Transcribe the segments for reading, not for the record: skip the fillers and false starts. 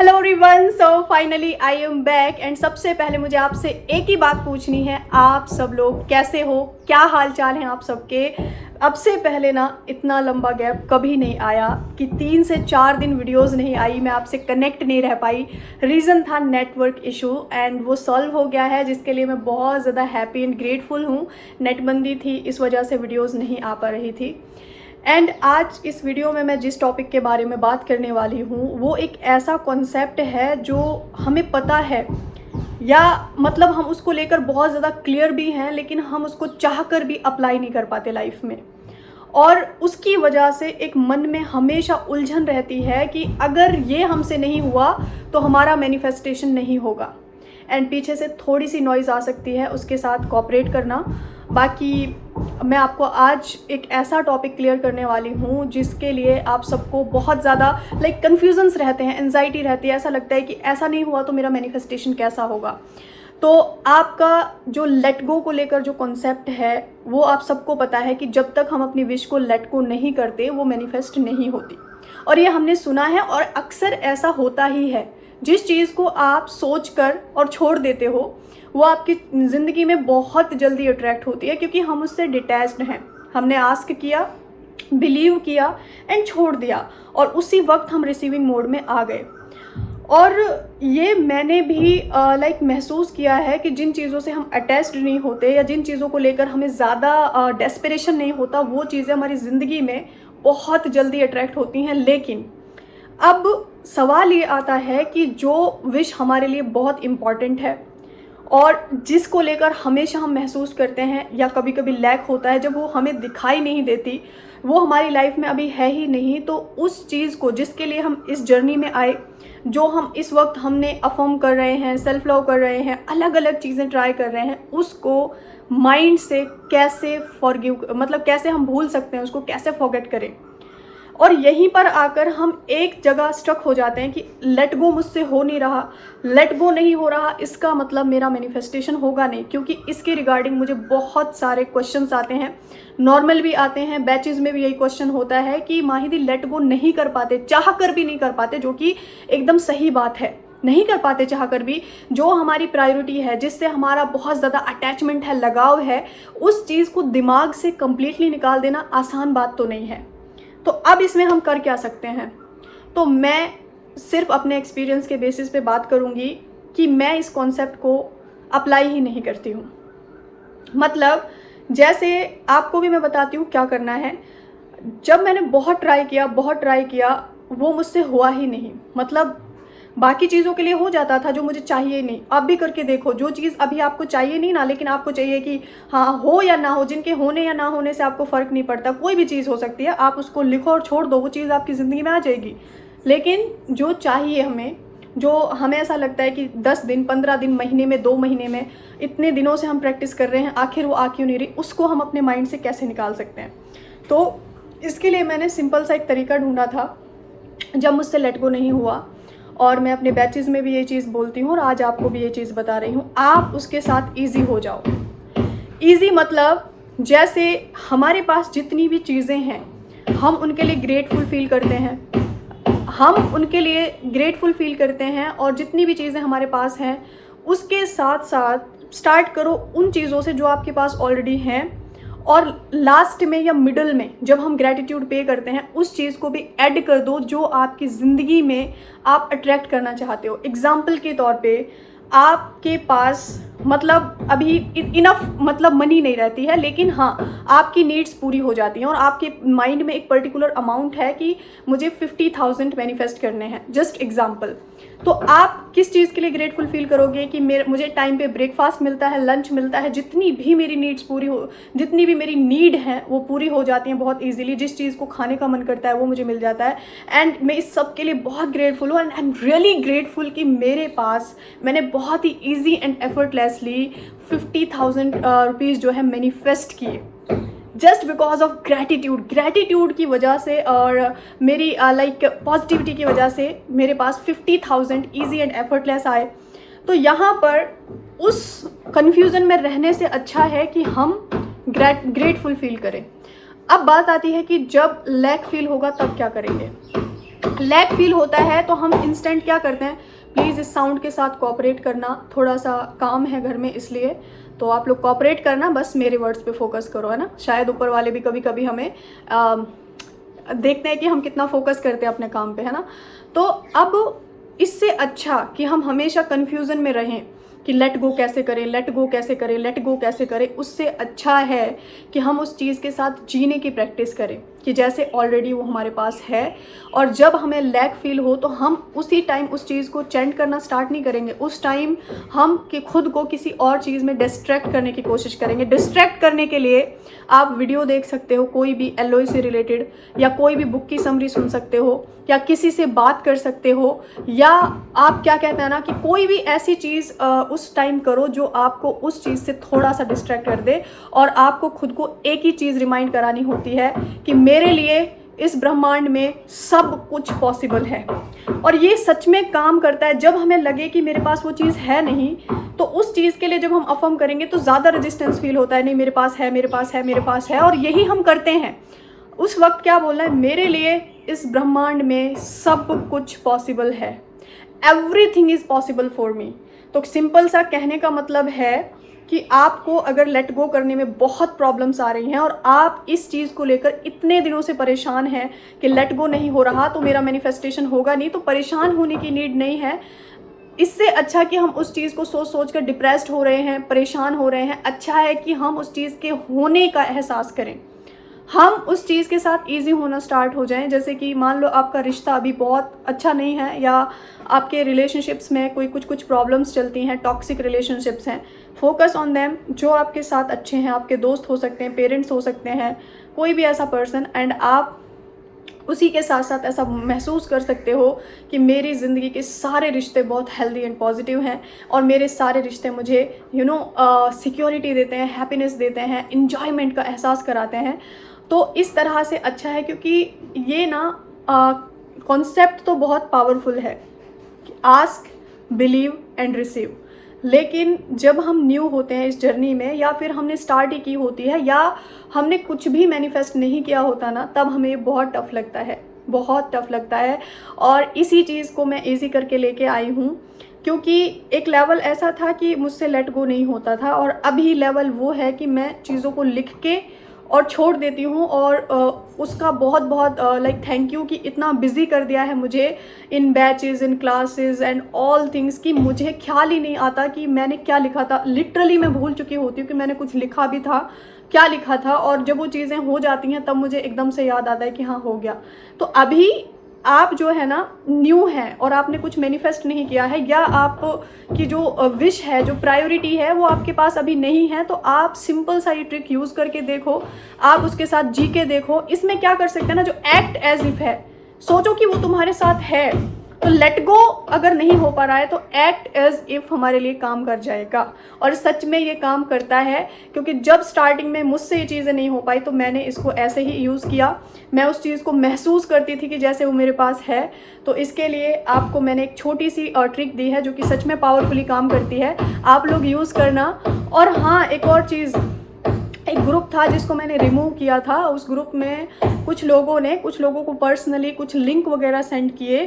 Hello everyone, so finally I am back and सबसे पहले मुझे आपसे एक ही बात पूछनी है, आप सब लोग कैसे हो, क्या हाल चाल हैं आप सबके। अब से पहले ना इतना लंबा गैप कभी नहीं आया कि 3 से 4 दिन वीडियोस नहीं आई, मैं आपसे कनेक्ट नहीं रह पाई। रीज़न था नेटवर्क इशू एंड वो सॉल्व हो गया है, जिसके लिए मैं बहुत ज़्यादा हैप्पी एंड ग्रेटफुल हूँ। नेटबंदी थी, इस वजह से वीडियोज़ नहीं आ पा रही थी। एंड आज इस वीडियो में मैं जिस टॉपिक के बारे में बात करने वाली हूँ वो एक ऐसा कॉन्सेप्ट है जो हमें पता है, या मतलब हम उसको लेकर बहुत ज़्यादा क्लियर भी हैं, लेकिन हम उसको चाहकर भी अप्लाई नहीं कर पाते लाइफ में। और उसकी वजह से एक मन में हमेशा उलझन रहती है कि अगर ये हमसे नहीं हुआ तो हमारा मैनिफेस्टेशन नहीं होगा। एंड पीछे से थोड़ी सी नॉइज़ आ सकती है, उसके साथ कोऑपरेट करना। बाकी मैं आपको आज एक ऐसा टॉपिक क्लियर करने वाली हूँ जिसके लिए आप सबको बहुत ज़्यादा कन्फ्यूजन्स रहते हैं, एंजाइटी रहती है, ऐसा लगता है कि ऐसा नहीं हुआ तो मेरा मैनिफेस्टेशन कैसा होगा। तो आपका जो लेट गो को लेकर जो कॉन्सेप्ट है वो आप सबको पता है कि जब तक हम अपनी विश को लेट गो नहीं करते वो मैनिफेस्ट नहीं होती। और ये हमने सुना है और अक्सर ऐसा होता ही है। जिस चीज़ को आप सोच कर और छोड़ देते हो वो आपकी ज़िंदगी में बहुत जल्दी अट्रैक्ट होती है, क्योंकि हम उससे डिटैच्ड हैं। हमने आस्क किया, बिलीव किया एंड छोड़ दिया, और उसी वक्त हम रिसीविंग मोड में आ गए। और ये मैंने भी महसूस किया है कि जिन चीज़ों से हम अटैच्ड नहीं होते या जिन चीज़ों को लेकर हमें ज़्यादा डेस्परेशन नहीं होता, वो चीज़ें हमारी ज़िंदगी में बहुत जल्दी अट्रैक्ट होती हैं। लेकिन अब सवाल ये आता है कि जो विश हमारे लिए बहुत इम्पॉर्टेंट है और जिसको लेकर हमेशा हम महसूस करते हैं या कभी कभी लैक होता है, जब वो हमें दिखाई नहीं देती, वो हमारी लाइफ में अभी है ही नहीं, तो उस चीज़ को जिसके लिए हम इस जर्नी में आए, जो हम इस वक्त हमने अफर्म कर रहे हैं, सेल्फ लव कर रहे हैं, अलग अलग चीज़ें ट्राई कर रहे हैं, उसको माइंड से कैसे फॉरगिव, मतलब कैसे हम भूल सकते हैं, उसको कैसे फॉरगेट करें। और यहीं पर आकर हम एक जगह स्टक हो जाते हैं कि लेट गो मुझसे हो नहीं रहा, लेट गो नहीं हो रहा, इसका मतलब मेरा मैनिफेस्टेशन होगा नहीं। क्योंकि इसके रिगार्डिंग मुझे बहुत सारे क्वेश्चंस आते हैं, नॉर्मल भी आते हैं, बैचेस में भी यही क्वेश्चन होता है कि माहिदी लेट गो नहीं कर पाते, चाह कर भी नहीं कर पाते, जो कि एकदम सही बात है, नहीं कर पाते चाह कर भी। जो हमारी प्रायोरिटी है, जिससे हमारा बहुत ज़्यादा अटैचमेंट है, लगाव है, उस चीज़ को दिमाग से कम्प्लीटली निकाल देना आसान बात तो नहीं है। तो अब इसमें हम कर क्या सकते हैं? तो मैं सिर्फ अपने एक्सपीरियंस के बेसिस पे बात करूँगी कि मैं इस कॉन्सेप्ट को अप्लाई ही नहीं करती हूँ। मतलब जैसे आपको भी मैं बताती हूँ क्या करना है। जब मैंने बहुत ट्राई किया, वो मुझसे हुआ ही नहीं। मतलब बाकी चीज़ों के लिए हो जाता था जो मुझे चाहिए नहीं। आप भी करके देखो, जो चीज़ अभी आपको चाहिए नहीं ना, लेकिन आपको चाहिए कि हाँ हो या ना हो, जिनके होने या ना होने से आपको फ़र्क नहीं पड़ता, कोई भी चीज़ हो सकती है, आप उसको लिखो और छोड़ दो, वो चीज़ आपकी ज़िंदगी में आ जाएगी। लेकिन जो चाहिए हमें, जो हमें ऐसा लगता है कि 10 दिन, 15 दिन, महीने में, 2 महीने में, इतने दिनों से हम प्रैक्टिस कर रहे हैं, आखिर वो आ क्यों नहीं रही, उसको हम अपने माइंड से कैसे निकाल सकते हैं। तो इसके लिए मैंने सिंपल सा एक तरीका ढूंढा था जब मुझसे लेट गो नहीं हुआ। और मैं अपने बैचेस में भी ये चीज़ बोलती हूँ और आज आपको भी ये चीज़ बता रही हूँ। आप उसके साथ ईजी हो जाओ। ईजी मतलब जैसे हमारे पास जितनी भी चीज़ें हैं, हम उनके लिए ग्रेटफुल फील करते हैं, और जितनी भी चीज़ें हमारे पास हैं उसके साथ साथ स्टार्ट करो उन चीज़ों से जो आपके पास ऑलरेडी हैं, और लास्ट में या मिडल में जब हम ग्रैटिट्यूड पे करते हैं उस चीज़ को भी ऐड कर दो जो आपकी ज़िंदगी में आप अट्रैक्ट करना चाहते हो। एग्जाम्पल के तौर पे आपके पास मतलब अभी इनफ मतलब मनी नहीं रहती है, लेकिन हाँ आपकी नीड्स पूरी हो जाती हैं और आपके माइंड में एक पर्टिकुलर अमाउंट है कि मुझे 50,000 मैनिफेस्ट करने हैं, जस्ट एग्जाम्पल। तो आप किस चीज़ के लिए ग्रेटफुल फील करोगे कि मुझे टाइम पे ब्रेकफास्ट मिलता है, लंच मिलता है, जितनी भी मेरी मेरी नीड है वो पूरी हो जाती हैं बहुत ईजिली। जिस चीज़ को खाने का मन करता है वो मुझे मिल जाता है। एंड मैं इस सब के लिए बहुत ग्रेटफुल हूँ, and I am really grateful कि मेरे पास मैंने बहुत ही ईजी एंड एफर्टलेसली 50,000 रुपीज़ जो है मैनिफेस्ट किए, जस्ट बिकॉज ऑफ ग्रैटिट्यूड की वजह से और मेरी पॉजिटिविटी की वजह से मेरे पास 50,000 ईजी एंड एफर्टलेस आए। तो यहाँ पर उस कन्फ्यूज़न में रहने से अच्छा है कि हम ग्रेटफुल फील करें। अब बात आती है कि जब लैक फील होगा तब क्या करेंगे। लैक फील होता है तो हम इंस्टेंट क्या करते हैं, प्लीज़ इस साउंड के साथ कोऑपरेट करना, थोड़ा सा काम है घर में इसलिए, तो आप लोग कोऑपरेट करना, बस मेरे वर्ड्स पे फोकस करो, है ना। शायद ऊपर वाले भी कभी कभी हमें देखते हैं कि हम कितना फोकस करते हैं अपने काम पे, है ना। तो अब इससे अच्छा कि हम हमेशा कन्फ्यूज़न में रहें कि लेट गो कैसे करें, लेट गो कैसे करें, लेट गो कैसे करें, उससे अच्छा है कि हम उस चीज़ के साथ जीने की प्रैक्टिस करें कि जैसे ऑलरेडी वो हमारे पास है। और जब हमें लैक फील हो तो हम उसी टाइम उस चीज़ को चेंट करना स्टार्ट नहीं करेंगे, उस टाइम हम कि खुद को किसी और चीज़ में डिस्ट्रैक्ट करने की कोशिश करेंगे। डिस्ट्रैक्ट करने के लिए आप वीडियो देख सकते हो, कोई भी एलओई से रिलेटेड, या कोई भी बुक की समरी सुन सकते हो, या किसी से बात कर सकते हो, या आप क्या कहते हैं ना कि कोई भी ऐसी चीज़ उस टाइम करो जो आपको उस चीज़ से थोड़ा सा डिस्ट्रैक्ट कर दे। और आपको खुद को एक ही चीज़ रिमाइंड करानी होती है कि मेरे लिए इस ब्रह्मांड में सब कुछ पॉसिबल है। और ये सच में काम करता है। जब हमें लगे कि मेरे पास वो चीज़ है नहीं, तो उस चीज़ के लिए जब हम अफर्म करेंगे तो ज़्यादा रेजिस्टेंस फील होता है, नहीं मेरे पास है, मेरे पास है, मेरे पास है, और यही हम करते हैं। उस वक्त क्या बोलना है, मेरे लिए इस ब्रह्मांड में सब कुछ पॉसिबल है, everything is possible for me. तो सिंपल सा कहने का मतलब है कि आपको अगर लेट गो करने में बहुत प्रॉब्लम्स आ रही हैं और आप इस चीज़ को लेकर इतने दिनों से परेशान हैं कि लेट गो नहीं हो रहा तो मेरा मैनिफेस्टेशन होगा नहीं, तो परेशान होने की नीड नहीं है। इससे अच्छा कि हम उस चीज़ को सोच सोच कर डिप्रेस्ड हो रहे हैं, परेशान हो रहे हैं, अच्छा है कि हम उस चीज़ के होने का एहसास करें, हम उस चीज़ के साथ इजी होना स्टार्ट हो जाएं। जैसे कि मान लो आपका रिश्ता अभी बहुत अच्छा नहीं है, या आपके रिलेशनशिप्स में कोई कुछ प्रॉब्लम्स चलती हैं, टॉक्सिक रिलेशनशिप्स हैं, फोकस ऑन देम। जो आपके साथ अच्छे हैं, आपके दोस्त हो सकते हैं, पेरेंट्स हो सकते हैं, कोई भी ऐसा पर्सन, एंड आप उसी के साथ साथ ऐसा महसूस कर सकते हो कि मेरी ज़िंदगी के सारे रिश्ते बहुत हेल्दी एंड पॉजिटिव हैं, और मेरे सारे रिश्ते मुझे सिक्योरिटी देते हैं, हैप्पीनेस देते हैं, इन्जॉयमेंट का एहसास कराते हैं। तो इस तरह से अच्छा है, क्योंकि ये ना कॉन्सेप्ट तो बहुत पावरफुल है, आस्क, बिलीव एंड रिसीव। लेकिन जब हम न्यू होते हैं इस जर्नी में, या फिर हमने स्टार्ट ही की होती है, या हमने कुछ भी मैनिफेस्ट नहीं किया होता ना, तब हमें बहुत टफ लगता है, बहुत टफ लगता है। और इसी चीज़ को मैं इजी करके लेके आई हूँ, क्योंकि एक लेवल ऐसा था कि मुझसे लेट गो नहीं होता था, और अभी लेवल वो है कि मैं चीज़ों को लिख के और छोड़ देती हूँ। और उसका बहुत बहुत लाइक थैंक यू कि इतना बिजी कर दिया है मुझे in batches, in classes and all things, कि मुझे ख्याल ही नहीं आता कि मैंने क्या लिखा था। लिटरली मैं भूल चुकी होती हूँ कि मैंने कुछ लिखा भी था, क्या लिखा था। और जब वो चीज़ें हो जाती हैं तब मुझे एकदम से याद आता है कि हाँ हो गया। तो अभी आप जो है ना न्यू हैं और आपने कुछ मैनिफेस्ट नहीं किया है, या आप की जो विश है, जो प्रायोरिटी है, वो आपके पास अभी नहीं है, तो आप सिंपल सा ये ट्रिक यूज़ करके देखो, आप उसके साथ जी के देखो। इसमें क्या कर सकते हैं ना, जो एक्ट एज इफ है, सोचो कि वो तुम्हारे साथ है, तो लेट गो अगर नहीं हो पा रहा है तो एक्ट एज इफ हमारे लिए काम कर जाएगा। और सच में ये काम करता है, क्योंकि जब स्टार्टिंग में मुझसे ये चीज़ें नहीं हो पाई तो मैंने इसको ऐसे ही यूज़ किया। मैं उस चीज़ को महसूस करती थी कि जैसे वो मेरे पास है। तो इसके लिए आपको मैंने एक छोटी सी ट्रिक दी है जो कि सच में पावरफुली काम करती है, आप लोग यूज़ करना। और हाँ, एक और चीज़, एक ग्रुप था जिसको मैंने रिमूव किया था। उस ग्रुप में कुछ लोगों को पर्सनली कुछ लिंक वगैरह सेंड किए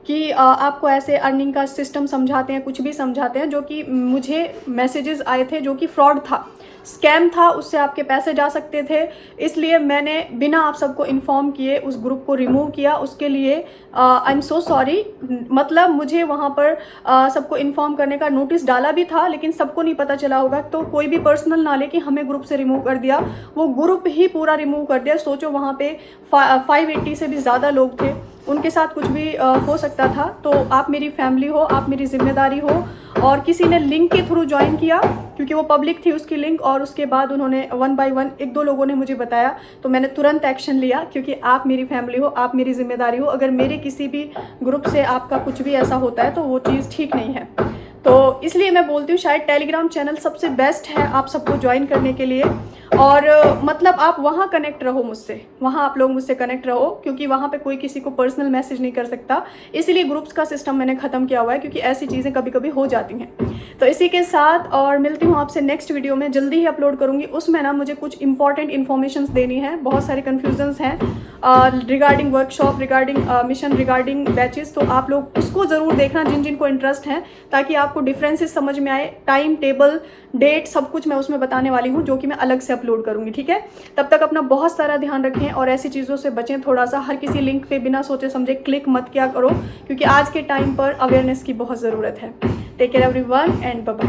कि आपको ऐसे अर्निंग का सिस्टम समझाते हैं, कुछ भी समझाते हैं, जो कि मुझे मैसेजेस आए थे जो कि फ्रॉड था, स्कैम था, उससे आपके पैसे जा सकते थे। इसलिए मैंने बिना आप सबको इन्फॉर्म किए उस ग्रुप को रिमूव किया। उसके लिए आई एम सो सॉरी। मतलब मुझे वहाँ पर सबको इन्फॉर्म करने का नोटिस डाला भी था, लेकिन सबको नहीं पता चला होगा, तो कोई भी पर्सनल ना ले कि हमें ग्रुप से रिमूव कर दिया, वो ग्रुप ही पूरा रिमूव कर दिया। सोचो वहाँ पे 580 से भी ज़्यादा लोग थे, उनके साथ कुछ भी हो सकता था। तो आप मेरी फैमिली हो, आप मेरी जिम्मेदारी हो। और किसी ने लिंक के थ्रू ज्वाइन किया क्योंकि वो पब्लिक थी उसकी लिंक, और उसके बाद उन्होंने 1 बाय 1 1-2 लोगों ने मुझे बताया, तो मैंने तुरंत एक्शन लिया, क्योंकि आप मेरी फैमिली हो, आप मेरी जिम्मेदारी हो। अगर मेरे किसी भी ग्रुप से आपका कुछ भी ऐसा होता है तो वो चीज़ ठीक नहीं है। तो इसलिए मैं बोलती हूँ शायद टेलीग्राम चैनल सबसे बेस्ट है आप सबको ज्वाइन करने के लिए। और मतलब आप वहाँ कनेक्ट रहो मुझसे, वहाँ आप लोग मुझसे कनेक्ट रहो, क्योंकि वहाँ पे कोई किसी को पर्सनल मैसेज नहीं कर सकता, इसीलिए ग्रुप्स का सिस्टम मैंने ख़त्म किया हुआ है, क्योंकि ऐसी चीज़ें कभी कभी हो जाती हैं। तो इसी के साथ और मिलती हूँ आपसे नेक्स्ट वीडियो में, जल्दी ही अपलोड करूँगी। उसमें ना मुझे कुछ इंपॉर्टेंट इन्फॉर्मेशंस देनी है, बहुत सारे कन्फ्यूजन्स हैं regarding workshop, regarding mission, regarding batches, तो आप लोग उसको ज़रूर देखना जिन जिनको इंटरेस्ट है, ताकि आपको डिफरेंसेस समझ में आए। टाइम टेबल, डेट, सब कुछ मैं उसमें बताने वाली हूँ, जो कि मैं अलग से अपलोड करूँगी, ठीक है। तब तक अपना बहुत सारा ध्यान रखें और ऐसी चीज़ों से बचें थोड़ा सा। हर किसी लिंक पे बिना सोचे समझे क्लिक मत किया करो, क्योंकि आज के टाइम पर अवेयरनेस की बहुत ज़रूरत है। Take care everyone and bye bye.